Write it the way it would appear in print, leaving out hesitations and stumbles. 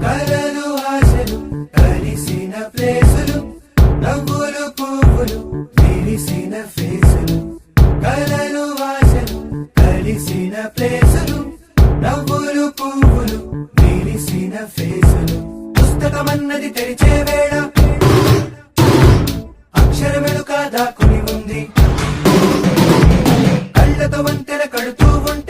కలలు ఆశలు కలిసిన ప్లేసులు, నవ్వులు పువ్వులు విరిసిన ఫేసులు. కలలు ఆశలు కలిసిన ప్లేసులు, నవ్వులు పువ్వులు విరిసిన ఫేసులు. పుస్తకమన్నది తెరిచే వేళ అక్షరమెలు కాదా కొని ఉంది, కళ్ళతో వంతెన కడుతూ ఉంటే